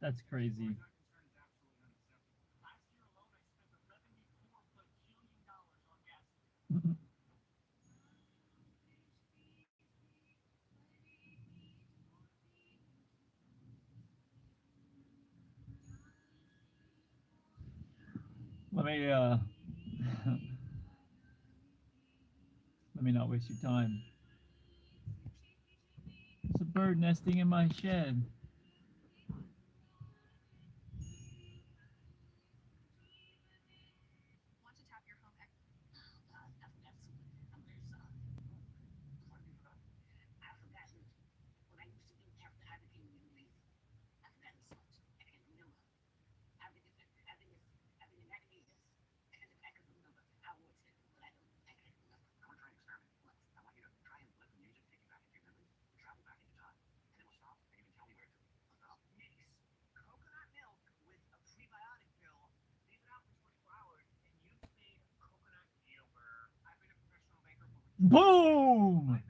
That's crazy. Let me let me not waste your time. It's a bird nesting in my shed. Boom!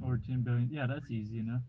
Or 10 billion. Yeah, that's easy enough.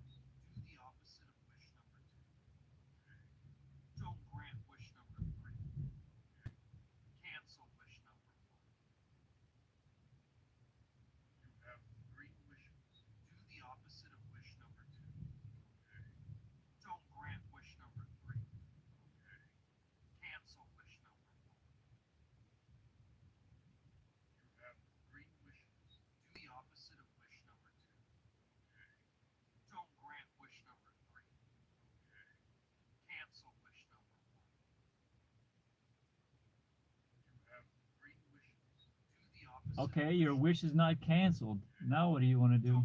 Okay, your wish is not canceled. Now what do you want to do?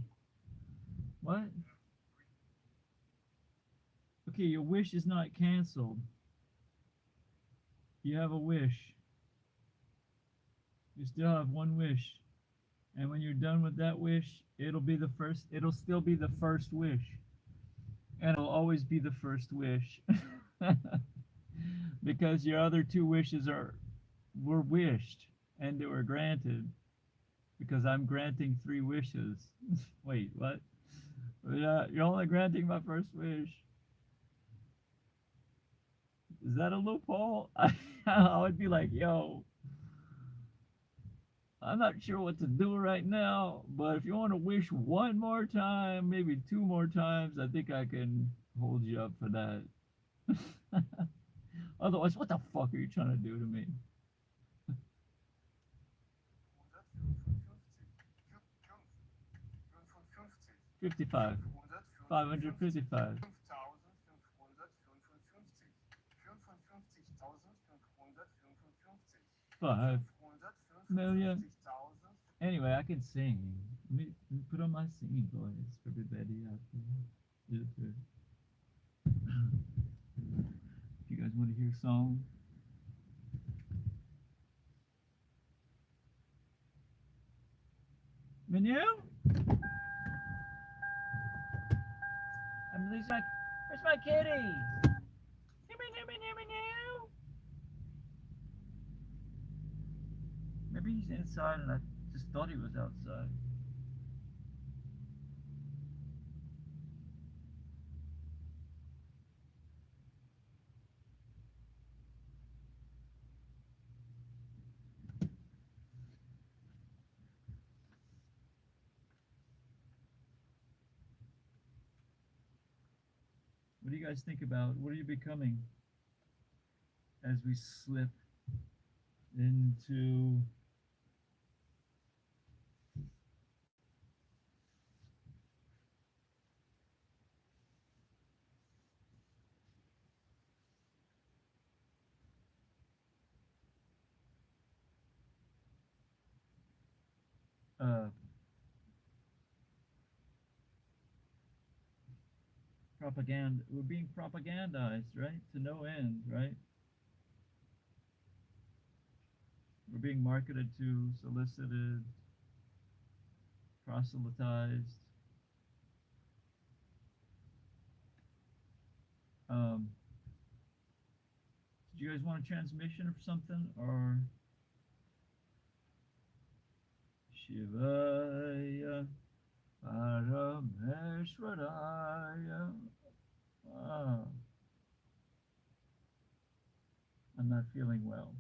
What? Okay, your wish is not canceled. You have a wish. You still have one wish. And when you're done with that wish, it'll still be the first wish. And it'll always be the first wish. Because your other two wishes were wished and they were granted. Because I'm granting three wishes. Wait, what? Yeah, you're only granting my first wish. Is that a loophole? I would be like, yo, I'm not sure what to do right now, but if you want to wish one more time, maybe two more times, I think I can hold you up for that. Otherwise, what the fuck are you trying to do to me? 55. 555. 5 million. Anyway, I can sing. Let me put on my singing voice for everybody out there. If you guys want to hear a song, menu? I'm losing my. Where's my kitty? Maybe he's inside and I just thought he was outside. What do you guys think about? What are you becoming as we slip into uh, propaganda. We're being propagandized, right? To no end, right? We're being marketed to, solicited, proselytized. Um, did you guys want a transmission or something? Or Shivaya Parameshwaraya. Ah, I'm not feeling well.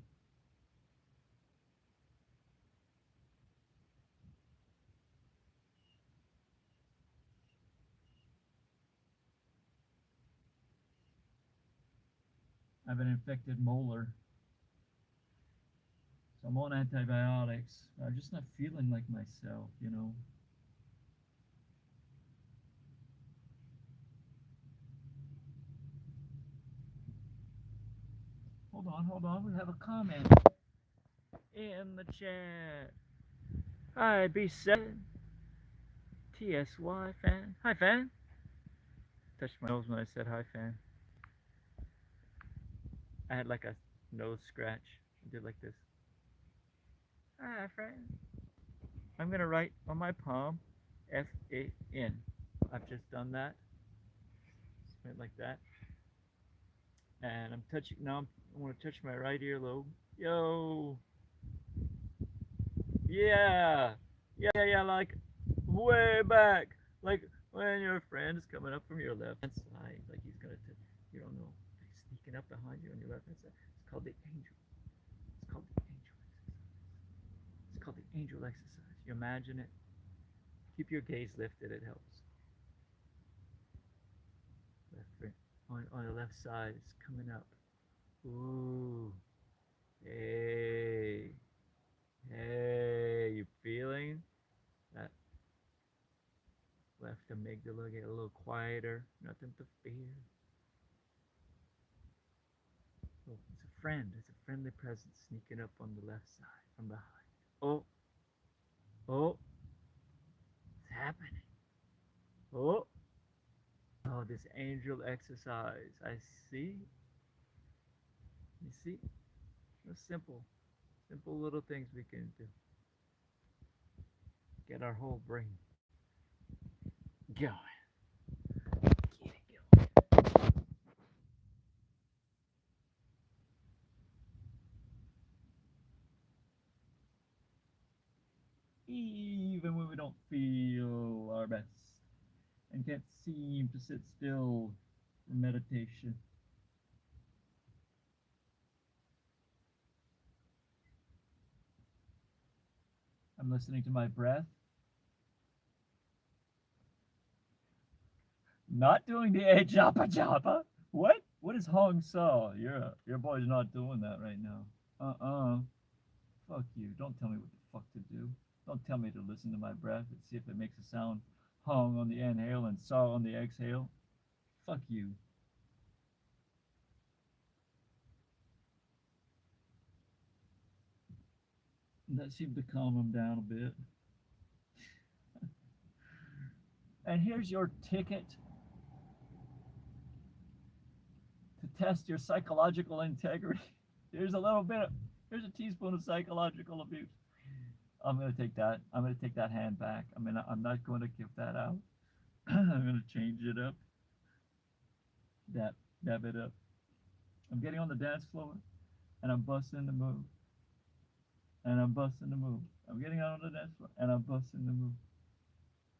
I have an infected molar. So I'm on antibiotics. I'm just not feeling like myself, you know. Hold on. We have a comment in the chat. Hi, B7. TSY fan. Hi, fan. Touched my nose when I said hi, fan. I had like a nose scratch. I did like this. Hi, friend. I'm gonna write on my palm FAN. I've just done that. Went like that. And I'm touching now. I want to touch my right earlobe. Yo, yeah, yeah. Like way back, like when your friend is coming up from your left hand side, like he's gonna, you don't know, he's sneaking up behind you on your left hand side. It's called the angel. It's called the angel exercise. It's called the angel exercise. You imagine it. Keep your gaze lifted. It helps. Left on the left side, it's coming up. Ooh, hey, hey, you feeling that left amygdala get a little quieter? Nothing to fear. Oh, it's a friend. It's a friendly presence sneaking up on the left side from behind. Oh, oh, it's happening. Oh, oh, this angel exercise. I see. You see? It's simple, simple little things we can do. Get our whole brain going. Get it going. Even when we don't feel our best and can't seem to sit still for meditation. I'm listening to my breath, not doing the A japa japa. What? What is Hong Saw? Your boy's not doing that right now. Fuck you. Don't tell me what the fuck to do. Don't tell me to listen to my breath and see if it makes a sound hung on the inhale and saw on the exhale. Fuck you. That seemed to calm him down a bit. And here's your ticket to test your psychological integrity. Here's a little bit. Here's a teaspoon of psychological abuse. I'm gonna take that. I'm gonna take that hand back. I'm not going to give that out. I'm gonna change it up. Dab it up. I'm getting on the dance floor, and I'm busting the move. And I'm busting the move. I'm getting out on the dance floor, and I'm busting the move.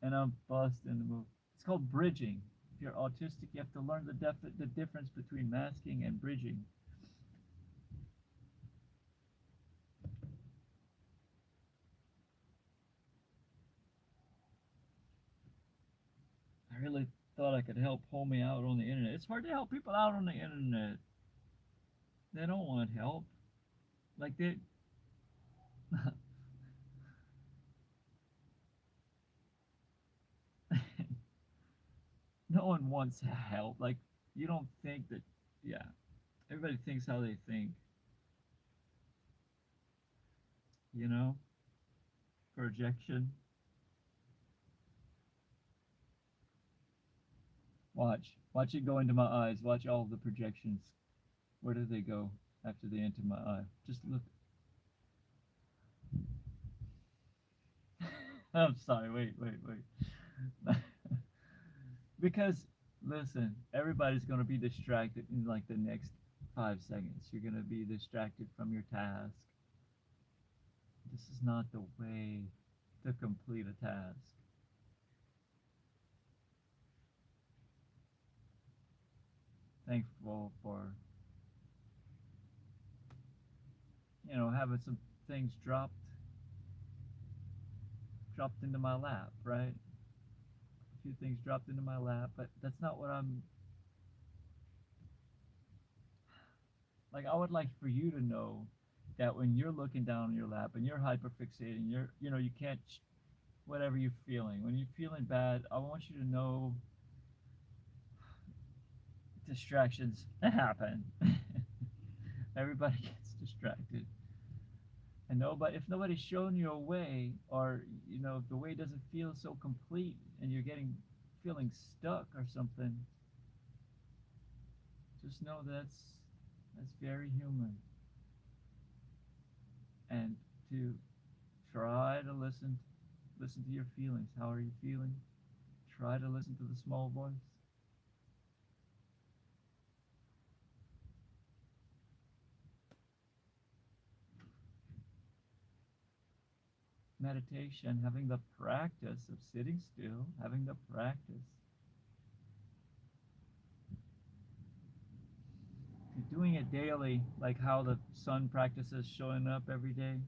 And I'm busting the move. It's called bridging. If you're autistic, you have to learn the difference between masking and bridging. I really thought I could help homie out on the internet. It's hard to help people out on the internet. They don't want help. Like they no one wants help. Like you don't think that yeah. Everybody thinks how they think, you know? Projection. Watch it go into my eyes. Watch all the projections. Where do they go after they enter my eye? Just look. I'm sorry. Wait. Because listen, everybody's gonna be distracted in like the next 5 seconds. You're gonna be distracted from your task. This is not the way to complete a task. Thankful for having some things dropped into my lap, right? A few things dropped into my lap, but that's not what I'm like. I would like for you to know that when you're looking down on your lap and you're hyperfixating, you can't, whatever you're feeling, when you're feeling bad, I want you to know distractions happen. Everybody gets distracted. And nobody, if nobody's shown you a way, or if the way doesn't feel so complete and you're feeling stuck or something, just know that's very human. And to try to listen to your feelings. How are you feeling? Try to listen to the small voice. Meditation, having the practice of sitting still, having the practice doing it daily, like how the sun practices showing up every day.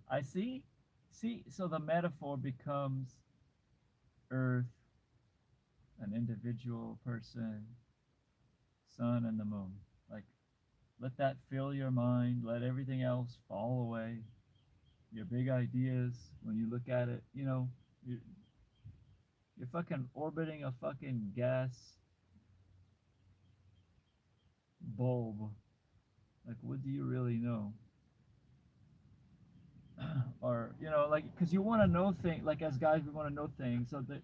I see. See, so the metaphor becomes Earth, an individual person, sun, and the moon. Like, let that fill your mind. Let everything else fall away. Your big ideas, when you look at it, you're, you're fucking orbiting a fucking gas bulb. Like, what do you really know? Or like, because you want to know things, like as guys we want to know things, so that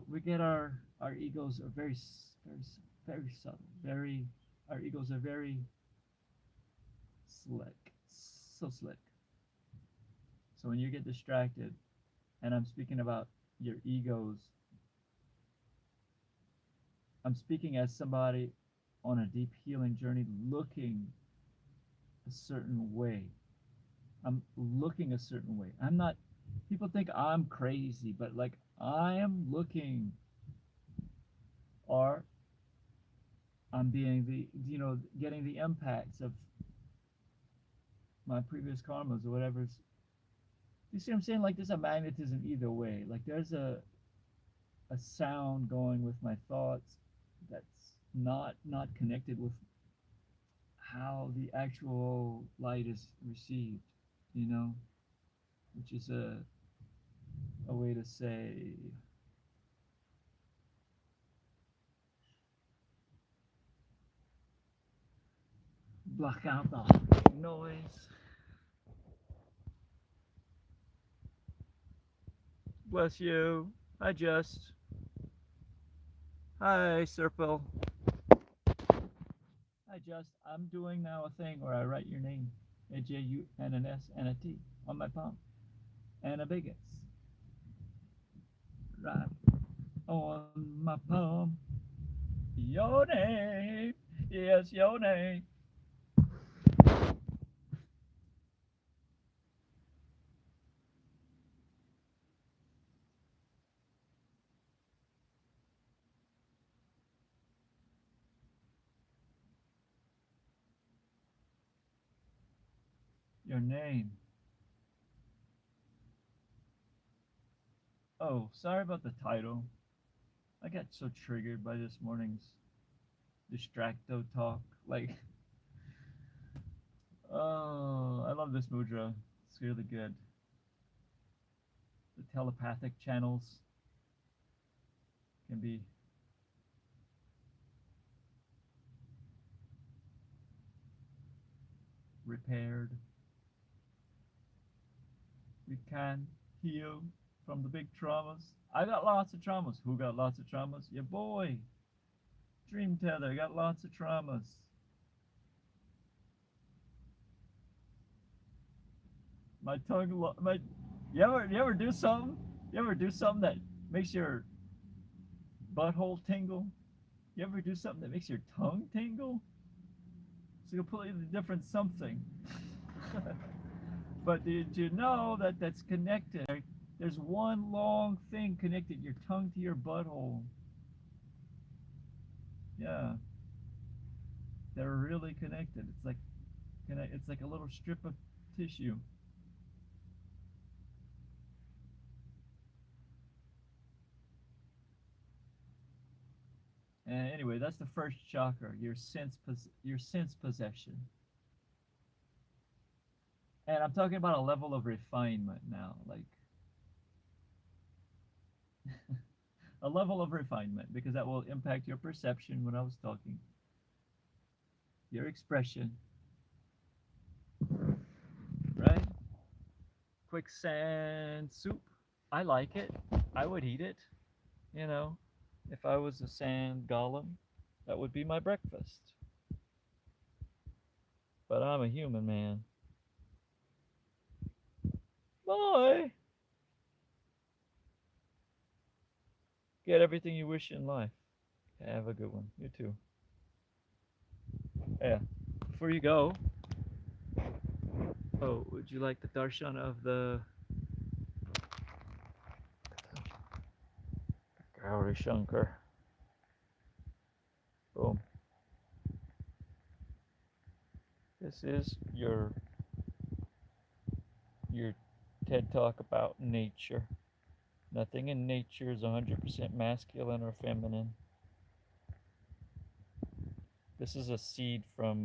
we get our egos are very subtle, very, our egos are very slick, so slick. So when you get distracted, and I'm speaking about your egos, I'm speaking as somebody on a deep healing journey, looking a certain way. I'm looking a certain way. I'm not, people think I'm crazy, but like I am looking, or I'm being getting the impacts of my previous karmas or whatever's. You see what I'm saying? Like there's a magnetism either way. Like there's a sound going with my thoughts that's not connected with how the actual light is received, you know, which is a way to say block out the noise. Bless you. Hi, Serpil. I'm doing now a thing where I write your name, A-J-U and an S and a T on my palm, and a big S. Right on my palm. Your name, yes, your name. Your name. Oh, sorry about the title. I got so triggered by this morning's distracto talk. Like, oh, I love this mudra. It's really good. The telepathic channels can be repaired. We can heal from the big traumas. I got lots of traumas. Who got lots of traumas? Your boy, Dream Tether, got lots of traumas. My tongue, my. You ever do something? You ever do something that makes your butthole tingle? You ever do something that makes your tongue tingle? It's a completely different something. But did you know that that's connected? There's one long thing connected your tongue to your butthole. Yeah, they're really connected. It's like a little strip of tissue. And anyway, that's the first chakra, your sense possession. And I'm talking about a level of refinement now, like a level of refinement, because that will impact your perception when I was talking, your expression, right? Quicksand soup. I like it. I would eat it. You know, if I was a sand golem, that would be my breakfast. But I'm a human man. Bye. Get everything you wish in life. Have a good one. You too. Yeah. Before you go, oh, would you like the darshan of the Gauri Shankar? Boom. This is your TED talk about nature. Nothing in nature is 100% masculine or feminine. This is a seed from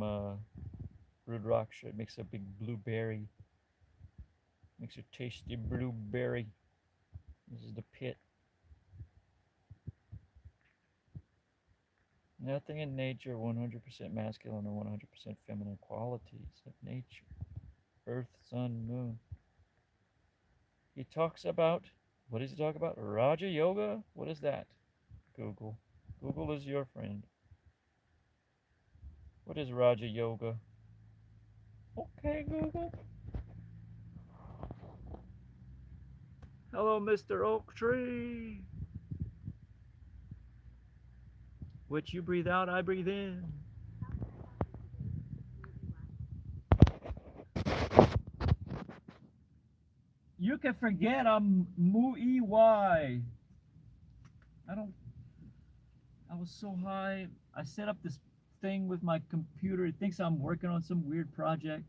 Rudraksha. It makes a big blueberry. Makes a tasty blueberry. This is the pit. Nothing in nature 100% masculine or 100% feminine qualities of nature. Earth, sun, moon. He talks about, what does he talk about? Raja Yoga? What is that? Google. Google is your friend. What is Raja Yoga? Okay, Google. Hello, Mr. Oak Tree. Which you breathe out, I breathe in. You can forget I'm Mu-E-Y. I was so high. I set up this thing with my computer. It thinks I'm working on some weird project.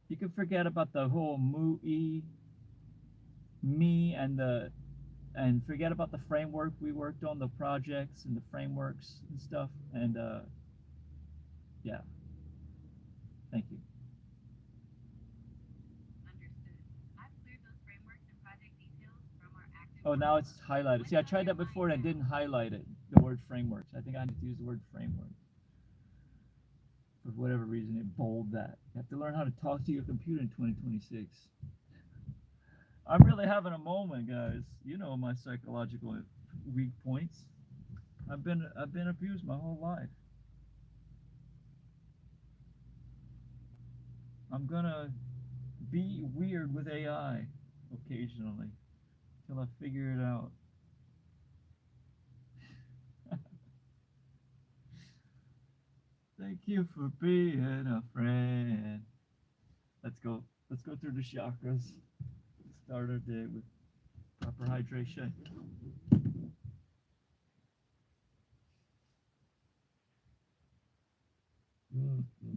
You can forget about the whole Mu-E, me, and forget about the framework we worked on, the projects and the frameworks and stuff. And yeah, thank you. Oh, now it's highlighted. See, I tried that before and I didn't highlight it, the word frameworks. I think I need to use the word framework. For whatever reason, it bold that. You have to learn how to talk to your computer in 2026. I'm really having a moment, guys. You know my psychological weak points. I've been abused my whole life. I'm gonna be weird with AI occasionally till I figure it out. Thank you for being a friend. Let's go. Let's go through the chakras. Start our day with proper hydration. Mm-hmm.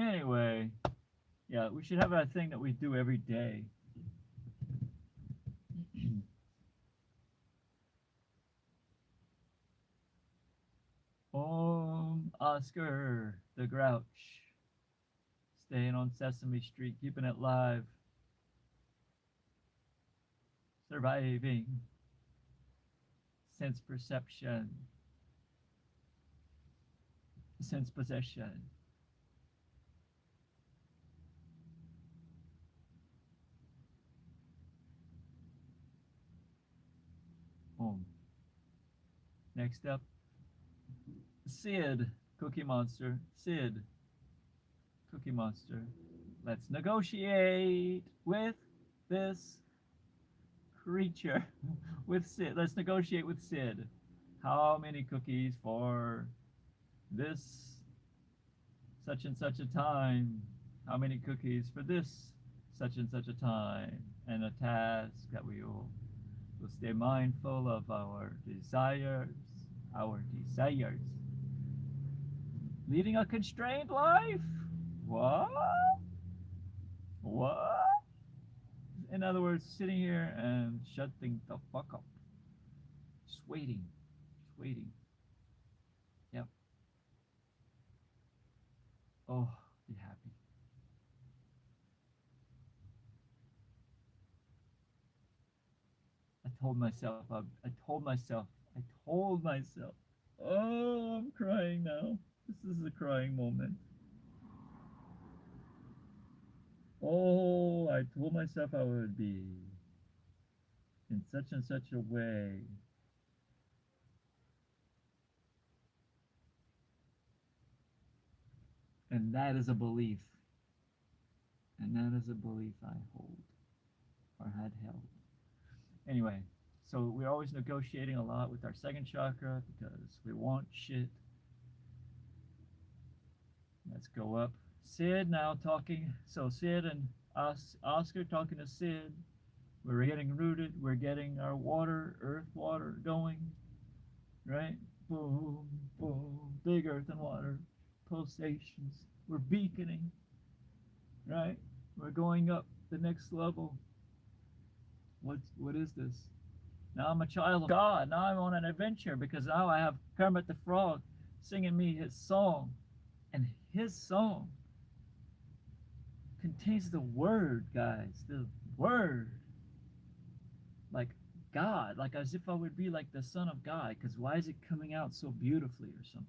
Anyway, yeah, we should have a thing that we do every day. Oscar the Grouch, staying on Sesame Street, keeping it live, surviving, sense perception, sense possession. Boom. Next up, Sid, Cookie Monster. Sid, Cookie Monster. Let's negotiate with this creature. With Sid. Let's negotiate with Sid. How many cookies for this such and such a time? How many cookies for this such and such a time? And a task that will stay mindful of our desires. Our desires. Leading a constrained life? What? What? In other words, sitting here and shutting the fuck up. Just waiting. Just waiting. Yep. Oh, be happy. I told myself, I told myself, I told myself. Oh, I'm crying now. This is a crying moment. Oh, I told myself I would be in such and such a way. And that is a belief. And that is a belief I hold or had held. Anyway, so we're always negotiating a lot with our second chakra because we want shit. Let's go up. Sid now talking. So Sid and Oscar talking to Sid. We're getting rooted. We're getting our water, earth water going. Right? Boom, boom. Big earth and water. Pulsations. We're beaconing. Right? We're going up the next level. What is this? Now I'm a child of God. Now I'm on an adventure because now I have Kermit the Frog singing me his song. And his song contains the word, guys. The word. Like God. Like as if I would be like the son of God. Because why is it coming out so beautifully or something?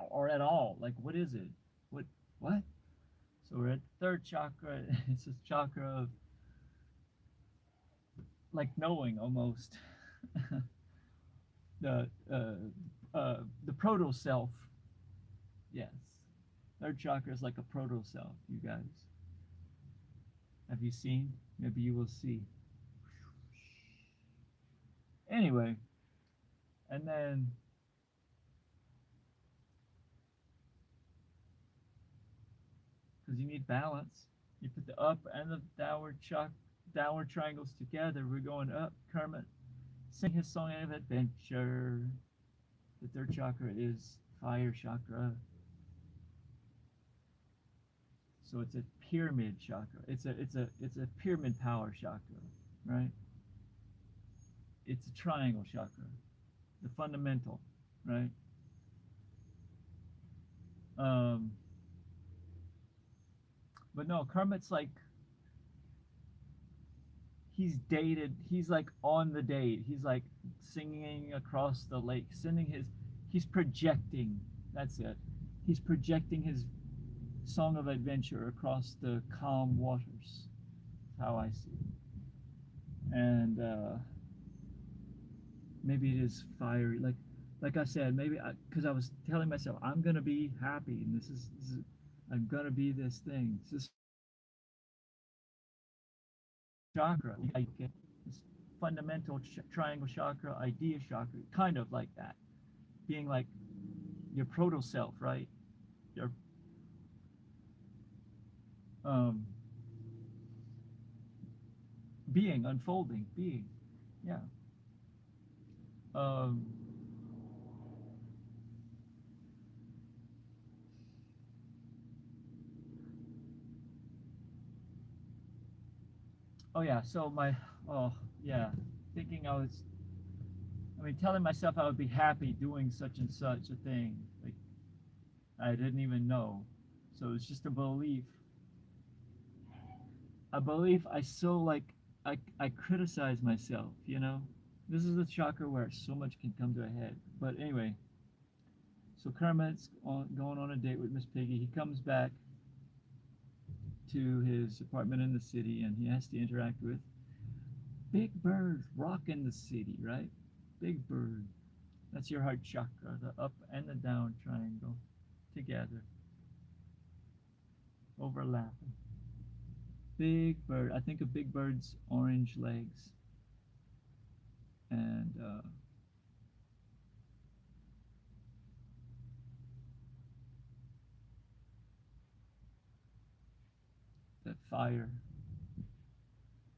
Or at all? Like what is it? What? So we're at the third chakra. It's this chakra of like knowing almost. the the proto self. Yes. Third chakra is like a proto self, you guys. Have you seen? Maybe you will see. Anyway, and then because you need balance, you put the up and the downward triangles together. We're going up. Kermit sing his song of adventure. The third chakra is fire chakra. So it's a pyramid chakra. It's a pyramid power chakra, right? It's a triangle chakra, the fundamental, right? Um, but no, Kermit's like he's dated. He's like on the date. He's like singing across the lake, sending his. He's projecting. That's it. He's projecting his song of adventure across the calm waters. That's how I see it. And maybe it is fiery. Like I said, maybe because I was telling myself I'm gonna be happy, and this is I'm gonna be this thing. This chakra, like this fundamental triangle chakra, idea chakra, kind of like that, being like your proto self, right? Your um, being, unfolding, being, yeah. Um, Oh yeah, so oh yeah, thinking telling myself I would be happy doing such and such a thing, like I didn't even know. So it's just a belief. I so like I criticize myself, you know. This is a chakra where so much can come to a head. But anyway, so Kermit's going on a date with Miss Piggy. He comes back to his apartment in the city, and he has to interact with Big Bird rocking the city, right? Big Bird. That's your heart chakra, the up and the down triangle together, overlapping. Big Bird. I think of Big Bird's orange legs and that fire,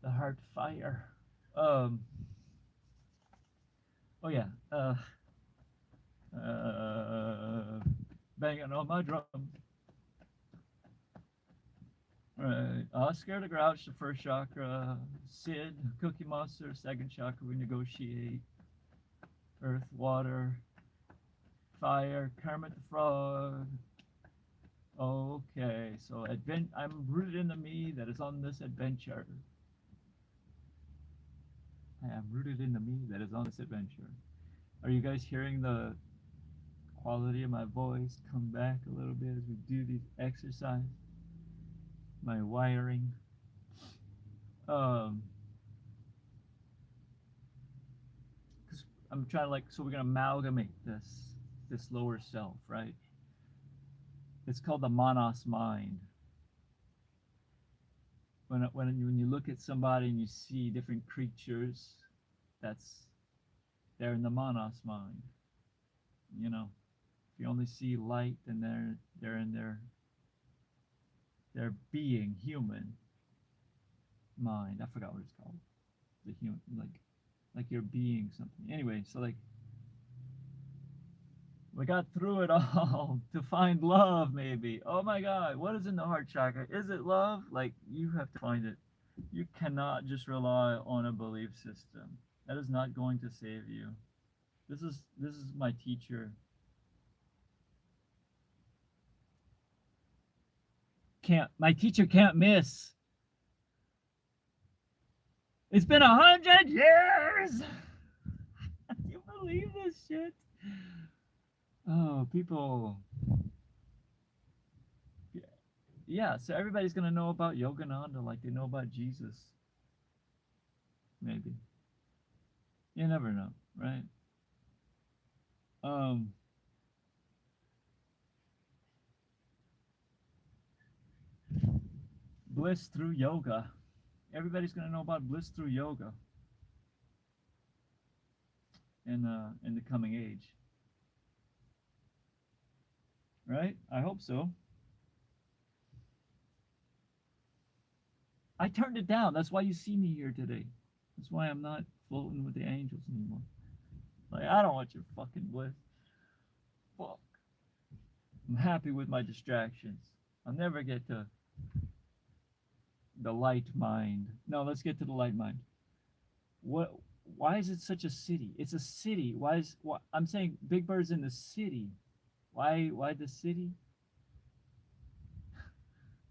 the heart fire. Um. Oh yeah. Uh. Banging on my drum. Right. Oscar the Grouch, the first chakra. Sid, Cookie Monster, second chakra. We negotiate. Earth, water, fire. Kermit the Frog. Okay, so I'm rooted in the me that is on this adventure. I am rooted in the me that is on this adventure. Are you guys hearing the quality of my voice come back a little bit as we do these exercises? My wiring. Um, 'Cause I'm trying to so we're gonna amalgamate this lower self, right? It's called the manas mind. When you look at somebody and you see different creatures, that's they're in the manas mind. You know, if you only see light, then they're in their being human mind. I forgot what it's called. The human like you're being something. Anyway, so we got through it all to find love, maybe. Oh my God, what is in the heart chakra? Is it love? Like, you have to find it. You cannot just rely on a belief system. That is not going to save you. This is my teacher. My teacher can't miss. It's been 100 years. You believe this shit? Oh, people. Yeah, so everybody's gonna know about Yogananda like they know about Jesus. Maybe. You never know, right? Um, bliss through yoga. Everybody's gonna know about bliss through yoga in the coming age, right? I hope so. I turned it down. That's why you see me here today. That's why I'm not floating with the angels anymore. Like, I don't want your fucking bliss. Fuck. I'm happy with my distractions. I'll never get to the light mind. No, let's get to the light mind. What? Why is it such a city? It's a city. I'm saying Big Bird's in the city. Why the city?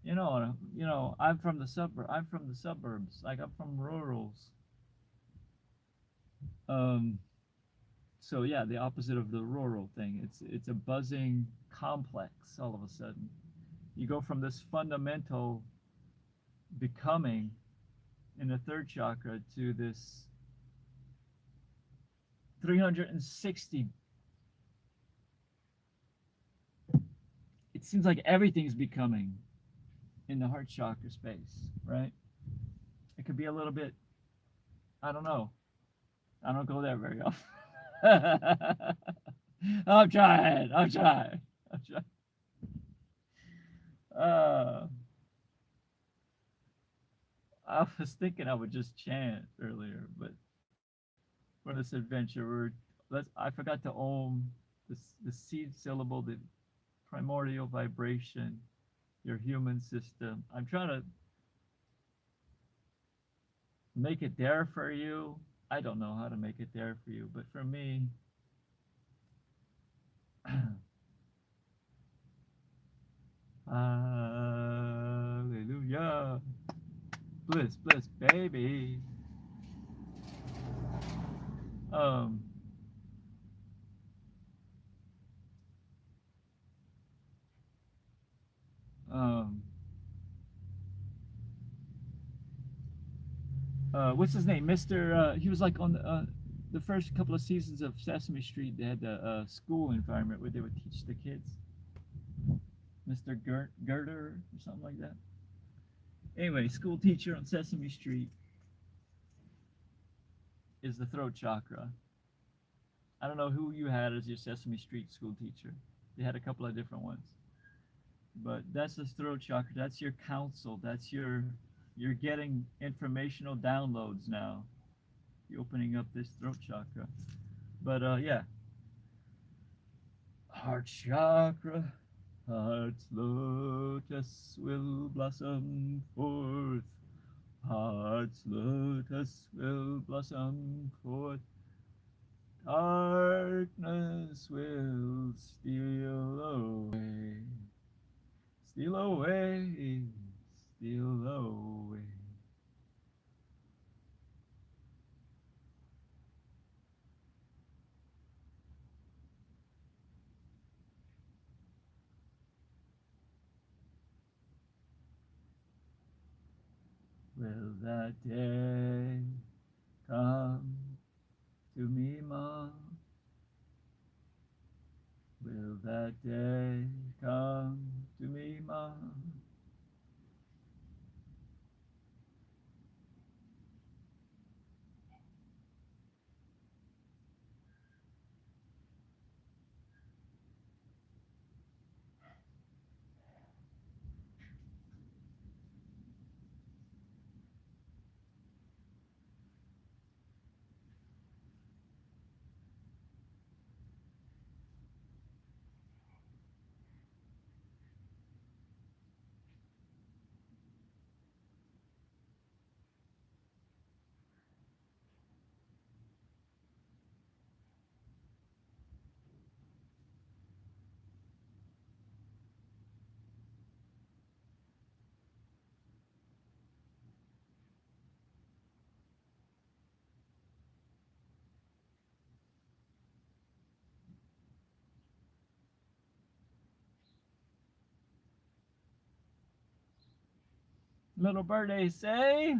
I'm from the suburbs. Like, I'm from rurals. Um, so yeah, the opposite of the rural thing. It's a buzzing complex all of a sudden. You go from this fundamental becoming in the third chakra to this 360. It seems like everything's becoming in the heart chakra space, right? It could be a little bit, I don't know. I don't go there very often. I'm trying. I'm trying. I'm trying. Uh, I was thinking I would just chant earlier, but for this adventure, I forgot to ohm the seed syllable, the primordial vibration, your human system. I'm trying to make it there for you. I don't know how to make it there for you, but for me, hallelujah, bliss, bliss, baby. Um, um, what's his name? Mr. He was like on the first couple of seasons of Sesame Street. They had the school environment where they would teach the kids. Mr. Gerder or something like that. Anyway, school teacher on Sesame Street is the throat chakra. I don't know who you had as your Sesame Street school teacher. They had a couple of different ones. But that's the throat chakra. That's your counsel. That's you're getting informational downloads now. You're opening up this throat chakra. But yeah. Heart chakra. Heart's lotus will blossom forth. Heart's lotus will blossom forth. Darkness will steal away. Steal away. Steal away. Will that day come to me, Mom? Will that day come to me, Mom? Little birdies say,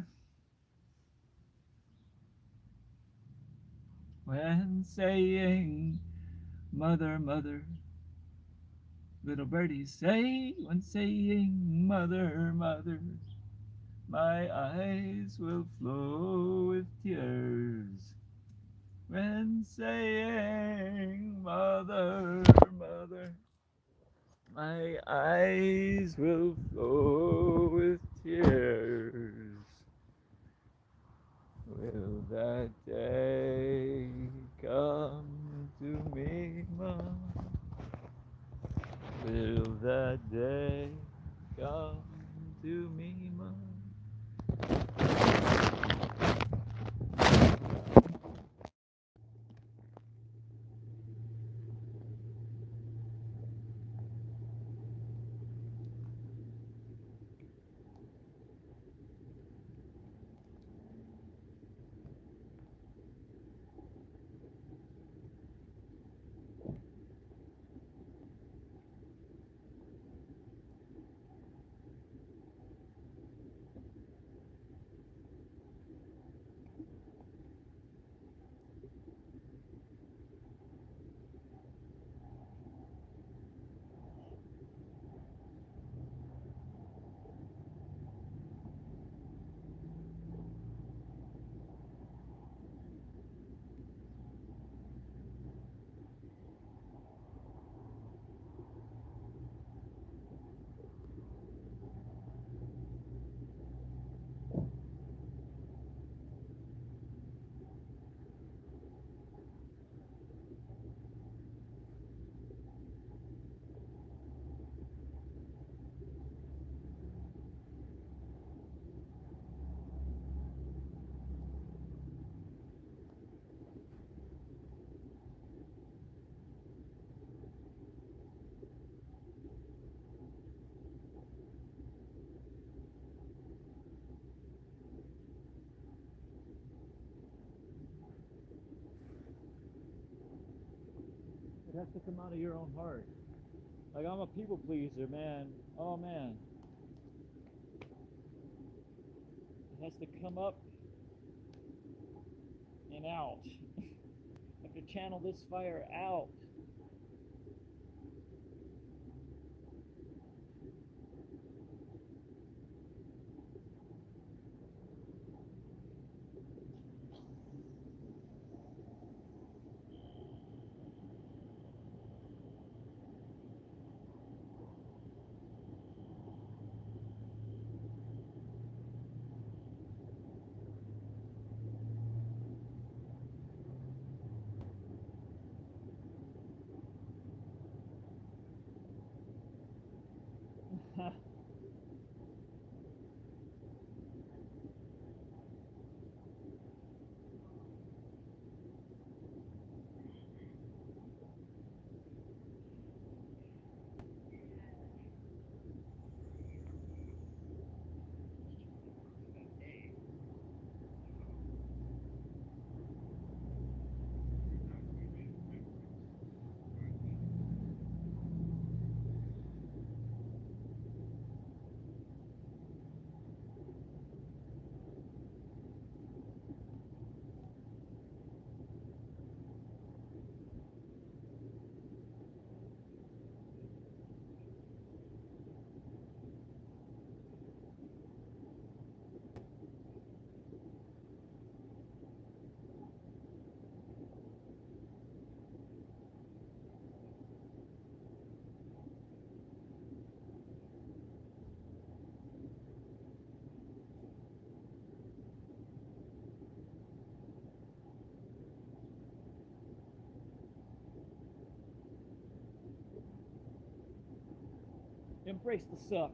when saying, Mother, Mother. Little birdies say, when saying, Mother, Mother. My eyes will flow with tears. When saying, Mother, Mother. My eyes will flow with tears. Will that day come to me, Mom? Will that day come to me, Mom? has to come out of your own heart. Like, I'm a people pleaser, man. Oh, man. It has to come up and out. I have to channel this fire out. Embrace the suck.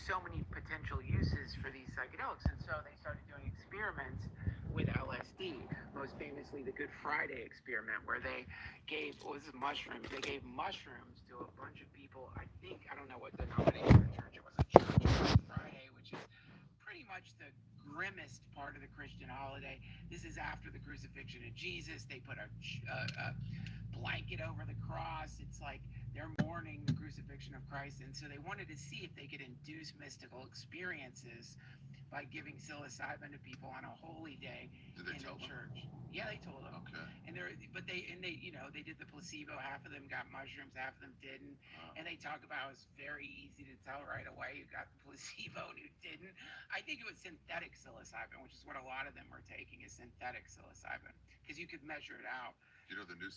so many potential uses for these psychedelics, and so they started doing experiments with LSD. Most famously, the Good Friday experiment, where they gave what was it, mushrooms. They gave mushrooms to a bunch of people. I don't know what denomination of church it was. A church on Good Friday, which is pretty much the grimmest part of the Christian holiday. This is after the crucifixion of Jesus. They put a blanket over the cross. It's like they're mourning the crucifixion of Christ. And so they wanted to see if they could induce mystical experiences by giving psilocybin to people on a holy day in a church. Yeah, they told them. Okay. And they did the placebo. Half of them got mushrooms, half of them didn't. And they talk about it was very easy to tell right away who got the placebo and who didn't. I think it was synthetic psilocybin, which is what a lot of them were taking, is synthetic psilocybin, because you could measure it out. You know the new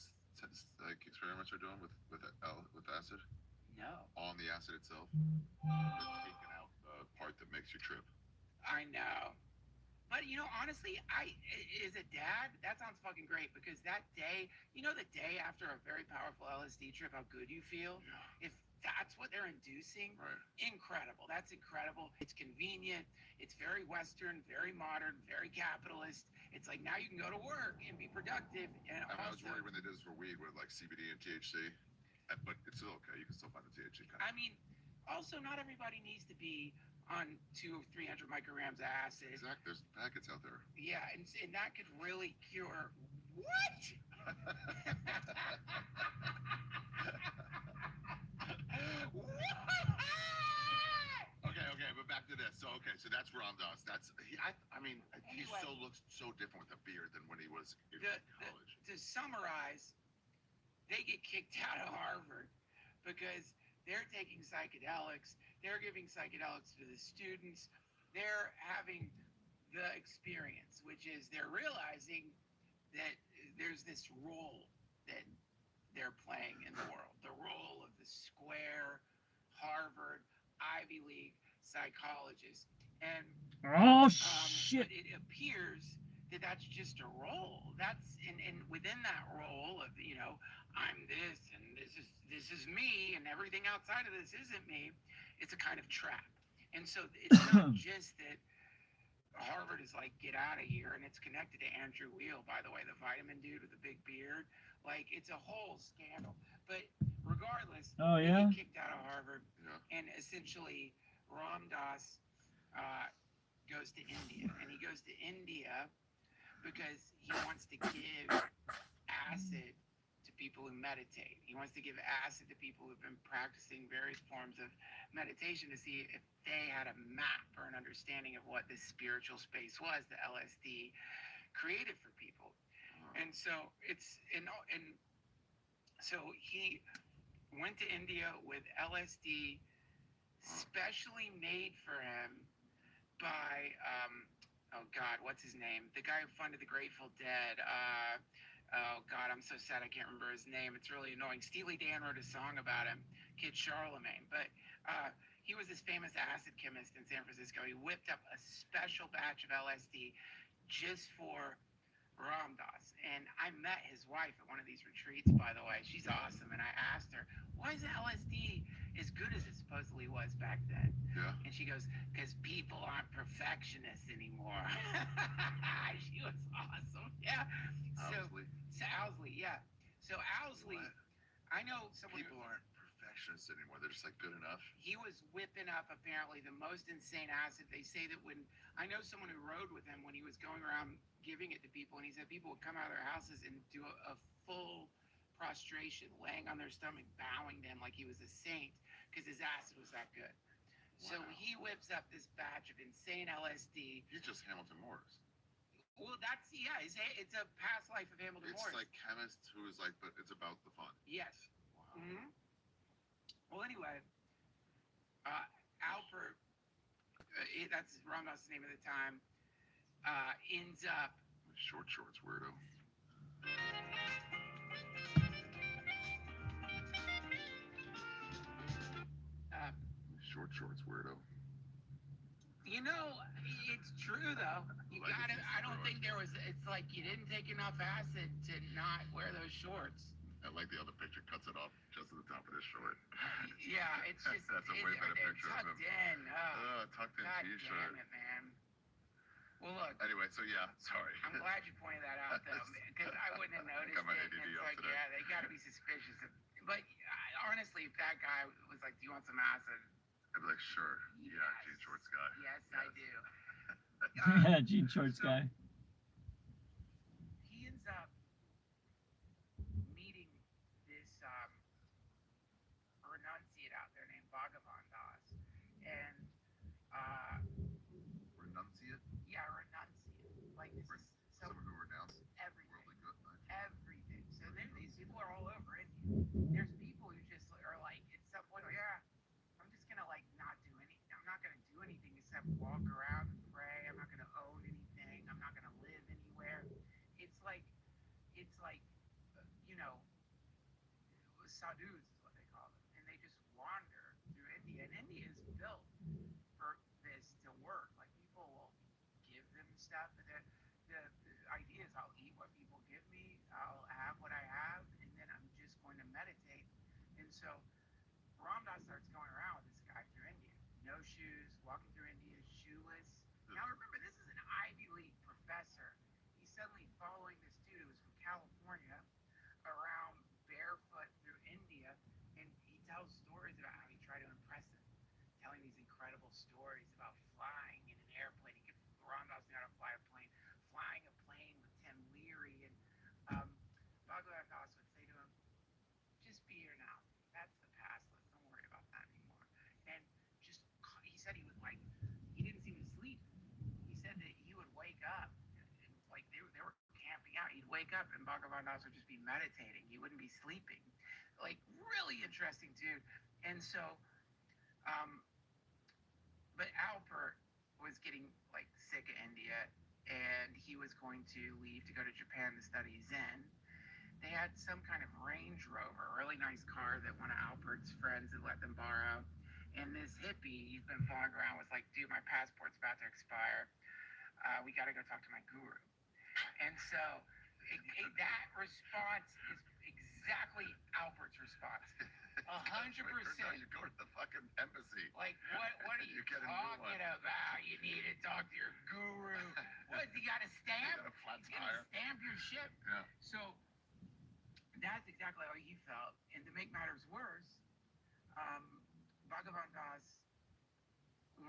like experiments are doing with acid? No. On the acid itself, they're taking out the part that makes you trip. I know. But honestly, as a dad, that sounds fucking great, because that day, the day after a very powerful LSD trip, how good you feel. Yeah. If that's what they're inducing, right. Incredible. That's incredible. It's convenient. It's very Western, very modern, very capitalist. It's like now you can go to work and be productive. And I was worried when they did this for weed with like CBD and THC, but it's still okay. You can still find the THC kind of. I mean, also not everybody needs to be on 200 or 300 micrograms of acid. Exactly. There's packets out there. Yeah, and that could really cure what? Okay, but back to this. So that's Ram Dass. He looks so different with a beard than when he was in college. To summarize, they get kicked out of Harvard because they're taking psychedelics. They're giving psychedelics to the students. They're having the experience, which is they're realizing that there's this role that they're playing in the world, the role of the square Harvard Ivy League psychologist. And shit. it appears that that's just a role. That's and within that role of I'm this and this is me and everything outside of this isn't me. It's a kind of trap. And so it's not just that Harvard is like, get out of here, and it's connected to Andrew Weil, by the way, the vitamin dude with the big beard. Like, it's a whole scandal. But regardless, they get kicked out of Harvard, and essentially Ram Dass goes to India, and he goes to India because he wants to give acid to people who meditate. He wants to give acid to people who've been practicing various forms of meditation to see if they had a map or an understanding of what this spiritual space was that LSD created for people. And so so he went to India with LSD specially made for him by oh God, what's his name? The guy who funded the Grateful Dead. Oh God, I'm so sad I can't remember his name. It's really annoying. Steely Dan wrote a song about him, Kid Charlemagne. But he was this famous acid chemist in San Francisco. He whipped up a special batch of LSD just for Ram Dass. And I met his wife at one of these retreats, by the way. She's awesome. And I asked her, why is LSD as good as it supposedly was back then? Yeah. And she goes, because people aren't perfectionists anymore. She was awesome. Yeah. Owsley, yeah. So Owsley, what? I know someone. People aren't perfectionists anymore. They're just like good enough. He was whipping up apparently the most insane acid. They say that I know someone who rode with him when he was going around giving it to people, and he said people would come out of their houses and do a full prostration, laying on their stomach, bowing to him like he was a saint, because his acid was that good. Wow. So he whips up this batch of insane LSD. He's just Hamilton Morris. Well, it's a past life of Hamilton Morris. It's like chemist who is like, but it's about the fun. Yes. Wow. Mm-hmm. Well, anyway, Alpert, that's Ram Dass' name at the time, ends up... Short shorts weirdo. Short shorts weirdo. It's true though. I don't think there was. It's like you didn't take enough acid to not wear those shorts. I like the other picture cuts it off just at the top of this short. Yeah, it's just That's a way better they're picture of tucked him. in. Oh, Tucked in God t-shirt. damn it, man. Well, look. Anyway, so yeah, sorry. I'm glad you pointed that out, though, because I wouldn't have noticed got my it. ADD It's up like, today. yeah, they got to be suspicious. But honestly, if that guy was like, "Do you want some acid?" I'd be like, sure. Yes. Yeah, jean shorts guy. Yes, I do. Yeah, jean shorts so guy. He ends up meeting this renunciate out there named Bhagavan Das, and Renunciate? yeah, renunciate. Like this is so Someone who renounced everything, worldly good. everything. So then these people are all over India. There's people who just are like, at some point, yeah, I'm just gonna like not do anything. I'm not gonna do anything except walk around and pray. I'm not gonna own anything. I'm not gonna live anywhere. It's like, you know, sadhus is what they call them, and they just wander through India. And India is built for this to work. Like people will give them stuff, but the idea is I'll eat what people give me, I'll have what I have, and then I'm just going to meditate. And so Ramdas starts going around with this guy through India, no shoes, walking through India, shoeless. Now remember, this is an Ivy League professor. He's suddenly following this dude who was from California around barefoot through India, and he tells stories about how he tried to impress him, telling these incredible stories about flying in an airplane. He could, Ramdas knew how to fly a plane, flying a plane with Tim Leary, and Bhagavan Das would say to him, "Just be here now. That's the past. Don't worry about that anymore." And just, he said he was like, he didn't seem to sleep. He said that he would wake up, and like they were camping out. He'd wake up, and Bhagavan Das would just be meditating. He wouldn't be sleeping. Like really interesting dude. And so, but Alpert was getting like sick of India, and he was going to leave to go to Japan to study Zen. They had some kind of Range Rover, a really nice car that one of Alpert's friends had let them borrow. And this hippie he's been following around was like, "Dude, my passport's about to expire. We got to go talk to my guru." And so that response is exactly Alpert's response. 100%. You go to the fucking embassy. Like, what are you talking about? You need to talk to your guru. What, you got a stamp? You got a flat He's gonna tire. stamp your ship? Yeah. So that's exactly how he felt. And to make matters worse, Bhagavan Das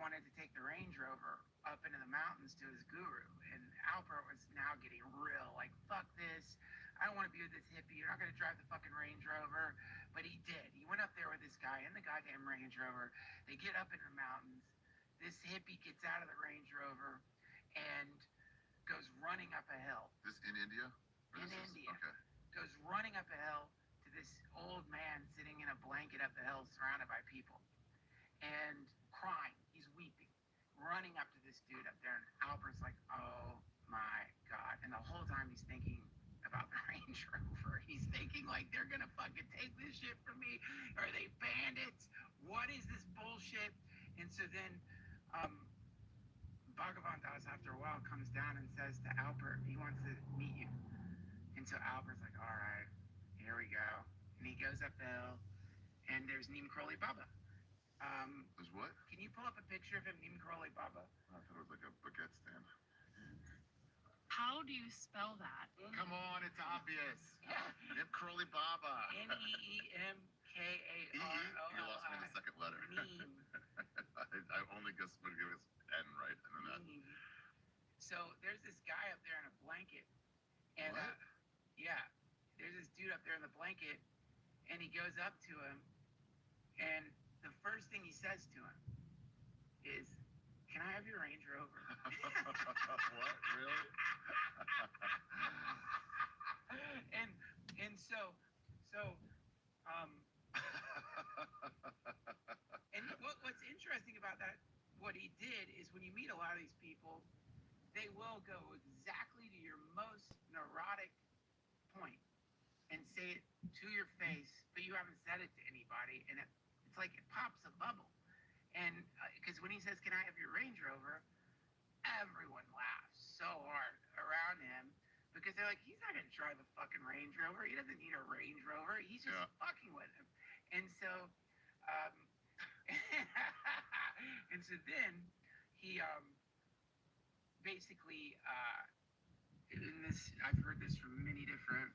wanted to take the Range Rover up into the mountains to his guru. And Alpert was now getting real, like, fuck this. I don't want to be with this hippie. You're not going to drive the fucking Range Rover. But he did. He went up there with this guy in the goddamn Range Rover. They get up in the mountains. This hippie gets out of the Range Rover and goes running up a hill. This in India? In India. Okay. Goes running up a hill to this old man sitting in a blanket up the hill surrounded by people. And crying. He's weeping. Running up to this dude up there. And Albert's like, oh my God. And the whole time he's thinking about the Range Rover. He's thinking like, they're gonna fucking take this shit from me. Are they bandits? What is this bullshit? And so then Bhagavan Das after a while comes down and says to Albert, he wants to meet you. And so Albert's like, all right, here we go. And he goes up the hill, and there's Neem Karoli Baba. There's what? Can you pull up a picture of him, Neem Karoli Baba? I thought it was like a baguette stand. How do you spell that? Come on, it's obvious. Nip Curly Baba. N-E-E-M-K-A-R-O-L-I. You lost me in the second letter. Neem. I only guess would give us N right and then that. Neem. So there's this guy up there in a blanket. And What? yeah, there's this dude up there in the blanket, and he goes up to him, and the first thing he says to him is, "Can I have your Range Rover?" What? Really? and so and what's interesting about that, what he did is when you meet a lot of these people, they will go exactly to your most neurotic point and say it to your face, but you haven't said it to anybody, and it's like it pops a bubble. And because when he says, "Can I have your Range Rover?" everyone laughs so hard around him because they're like, he's not going to drive the fucking Range Rover. He doesn't need a Range Rover. He's just fucking with him. And so And so then he basically in this, I've heard this from many different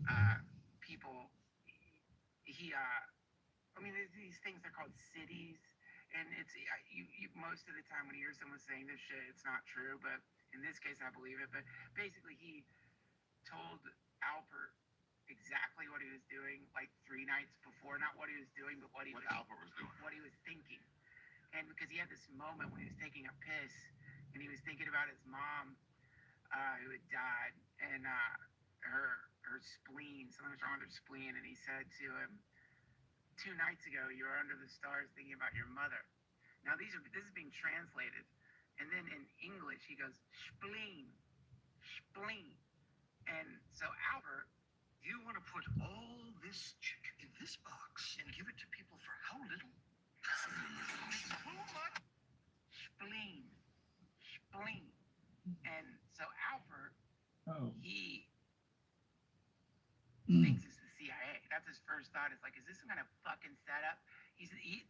uh, people. He I mean, there's these things are called cities, and it's you most of the time when you hear someone saying this shit, it's not true. But in this case, I believe it. But basically, he told Alpert exactly what he was doing, like 3 nights before. Not what he was doing, but What Alpert was doing. what he was thinking. And because he had this moment when he was taking a piss, and he was thinking about his mom, who had died, and her spleen, something was wrong with her spleen, and he said to him, 2 nights ago, you were under the stars thinking about your mother. Now this is being translated, and then in English he goes spleen, spleen, and so Albert, You want to put all this chicken in this box and give it to people for how little? Too much. spleen, spleen, and so Albert, Oh. he thinks it's the CIA. That's his first thought. Is like, is this some kind of fucking setup?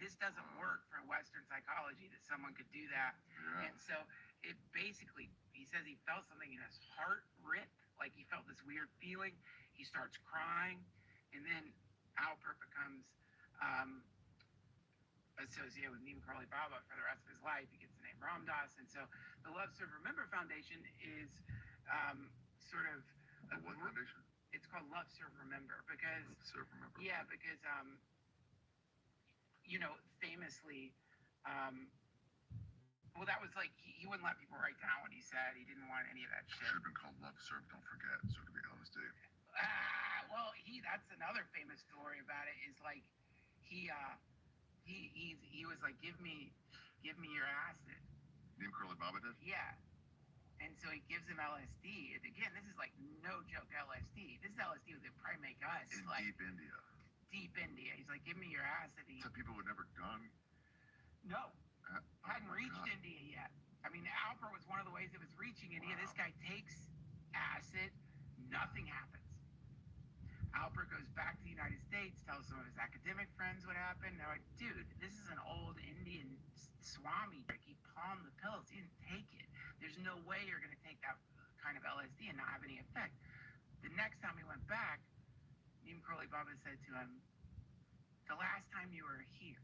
This doesn't work for Western psychology that someone could do that. Yeah. And so it basically, he says he felt something in his heart rip, like he felt this weird feeling. He starts crying, and then Alpert becomes associated with Neem Karoli Baba for the rest of his life. He gets the name Ram Dass, and so the Love Serve Remember Foundation is sort of What foundation? it's called Love Serve Remember because Serve remember. yeah, because famously, well, that was like he wouldn't let people write down what he said. He didn't want any of that shit. Should have been called Love Serve, Don't Forget. So to be honest, Dave. Well, that's another famous story about it. Is like he was like, give me your acid. Neem Karoli Baba did? Yeah. And so he gives him LSD. And again, this is like no joke LSD. This is LSD that would probably make us In like deep India. deep India. He's like, give me your acid. Some people who had never gone. No, Oh hadn't my reached God. India yet. I mean, Alpert was one of the ways it was reaching India. Wow. This guy takes acid, nothing happens. Alpert goes back to the United States, tells some of his academic friends what happened. They're like, dude, this is an old Indian Swami trick. He palmed the pills. He didn't take it. There's no way you're going to take that kind of LSD and not have any effect. The next time he went back, Neem Karoli Baba said to him, the last time you were here,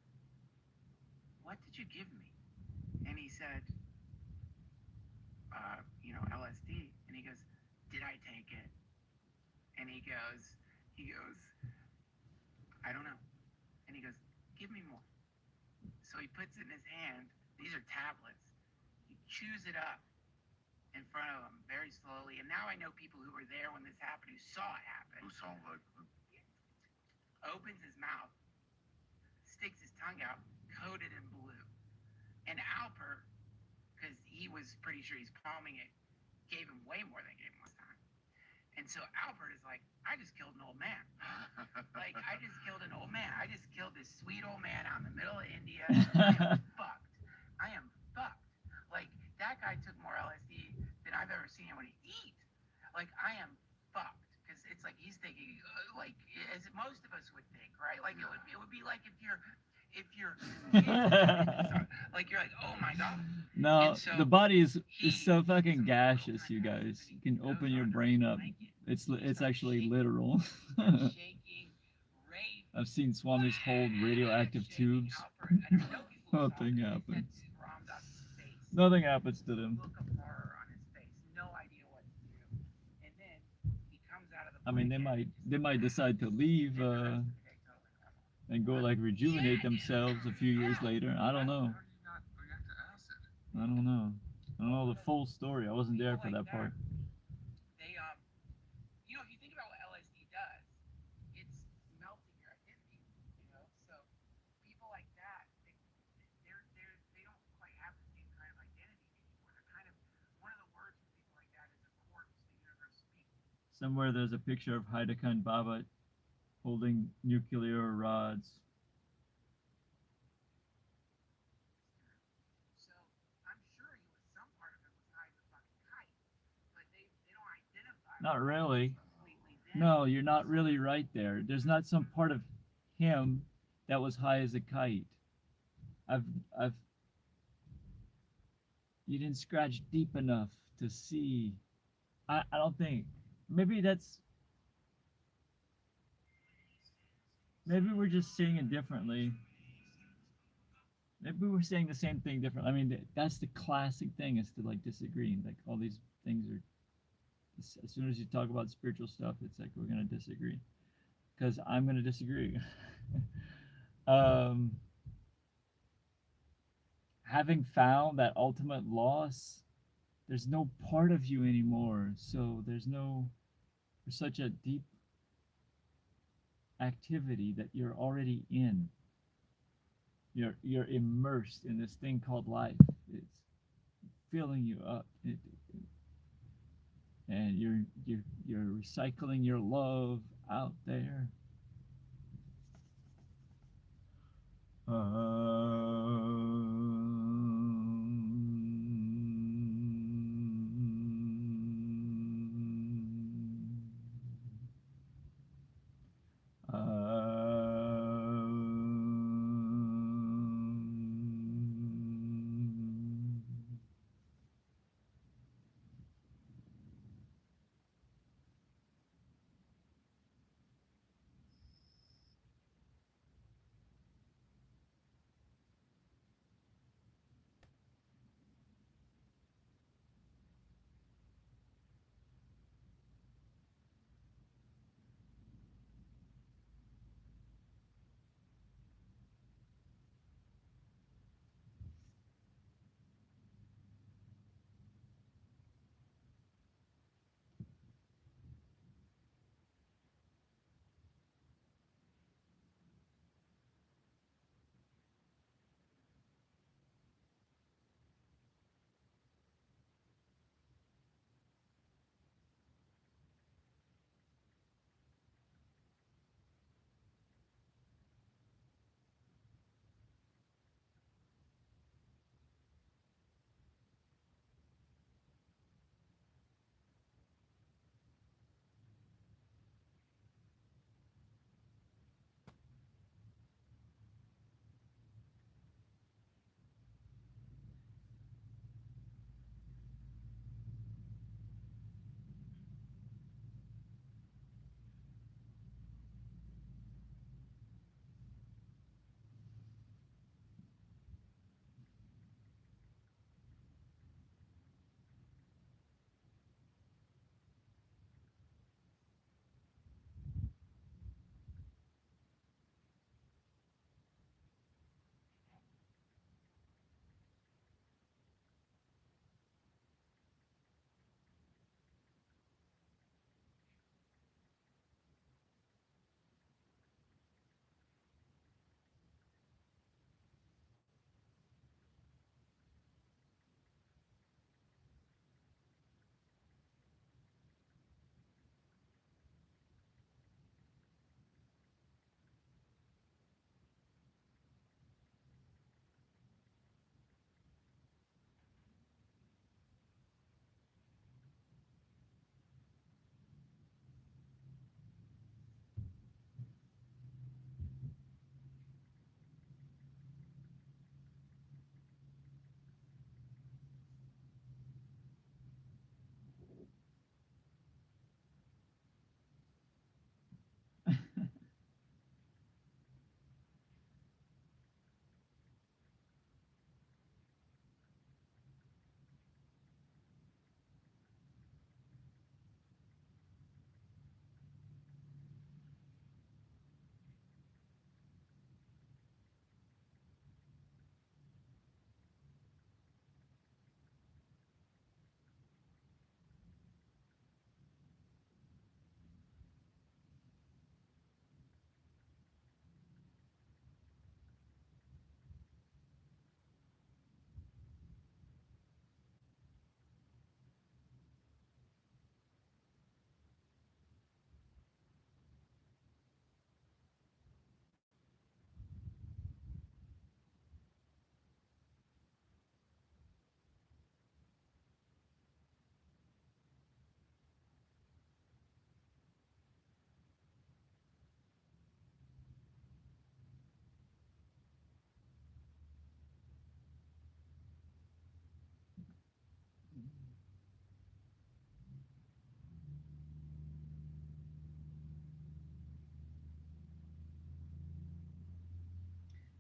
what did you give me? And he said, LSD. And he goes, did I take it? And he goes, I don't know. And he goes, give me more. So he puts it in his hand. These are tablets. He chews it up in front of him very slowly. And now I know people who were there when this happened, who saw it happen. Who saw like Opens his mouth, sticks his tongue out, coated in blue. And Alpert, because he was pretty sure he's palming it, gave him way more than he gave him last time. And so Alpert is like, I just killed an old man. Like, I just killed an old man. I just killed this sweet old man out in the middle of India. I am fucked. I am fucked. Like, that guy took more LSD than I've ever seen anyone eat. Like, I am fucked. Because it's like he's thinking, like, as most of us would think, right? Like, it would be like if you're like, you're like, oh my God. No, And so the body is so he fucking puts gaseous, some you kind of guys. acid, You can and he open goes your under brain his up. blanket. It's Starts actually shaking, literal. starts shaking, raving. I've seen Swamis hold radioactive Shaking tubes. Alpert. And I know people saw Nothing it. They happens. said to Ram Dass's face, Nothing happens to them. look of horror on his face, no idea what to do. And then he comes out of the I mean, blanket, they might decide to leave and the rest of the day totally normal. and go like rejuvenate themselves a few years later. I don't know. How do you not react to acid? I don't know. I don't know the full story. I wasn't there for that part. They if you think about what LSD does, it's melting your identity. So people like that, they don't quite have the same kind of identity anymore. They're kind of, one of the words for people like that is a corpse the universe speaks. Somewhere there's a picture of Haida Khan Baba holding nuclear rods. So I'm sure he was, some part of him was high as a fucking kite, but they don't identify. Not really. Completely dead. No, you're not really right there. There's not some part of him that was high as a kite. I've You didn't scratch deep enough to see. I don't think. Maybe that's. Maybe we're just seeing it differently. Maybe we're saying the same thing differently. I mean, that's the classic thing is to like disagree. Like all these things are. As soon as you talk about spiritual stuff, it's like we're gonna disagree because I'm gonna disagree. um, Having found that ultimate loss, there's no part of you anymore. So there's such a deep activity that you're already in. You're immersed in this thing called life. It's filling you up, and you're recycling your love out there.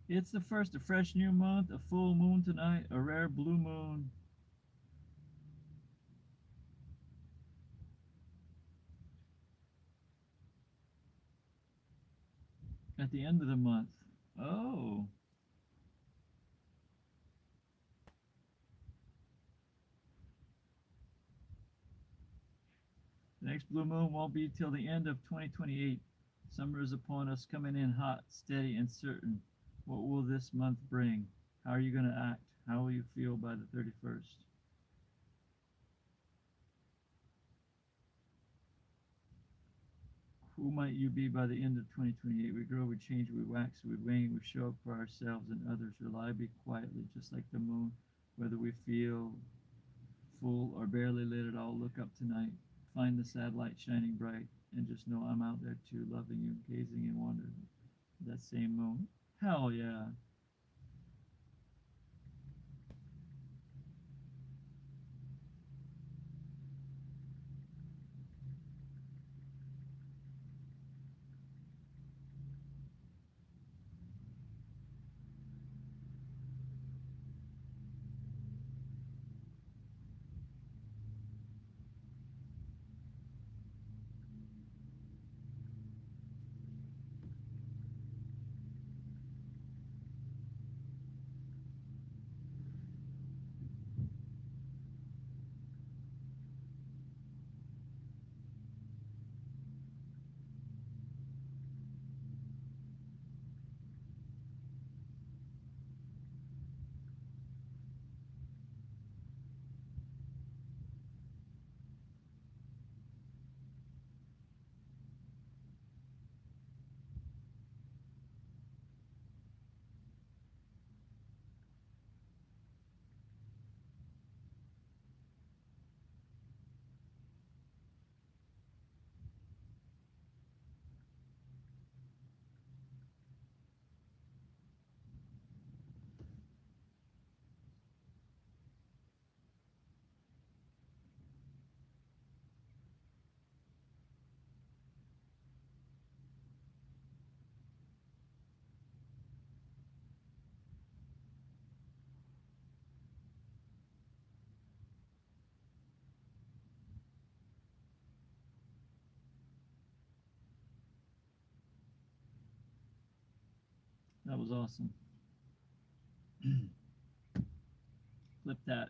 It's the first, a fresh new month, a full moon tonight, a rare blue moon. At the end of the month. Oh, the next blue moon won't be till the end of 2028. Summer is upon us, coming in hot, steady, and certain. What will this month bring? How are you going to act? How will you feel by the 31st? Who might you be by the end of 2028? We grow, we change, we wax, we wane, we show up for ourselves and others, reliably, quietly, just like the moon. Whether we feel full or barely lit at all, look up tonight. Find the satellite shining bright, and just know I'm out there too, loving you, gazing and wondering. That same moon. Hell yeah. That was awesome. Flip that.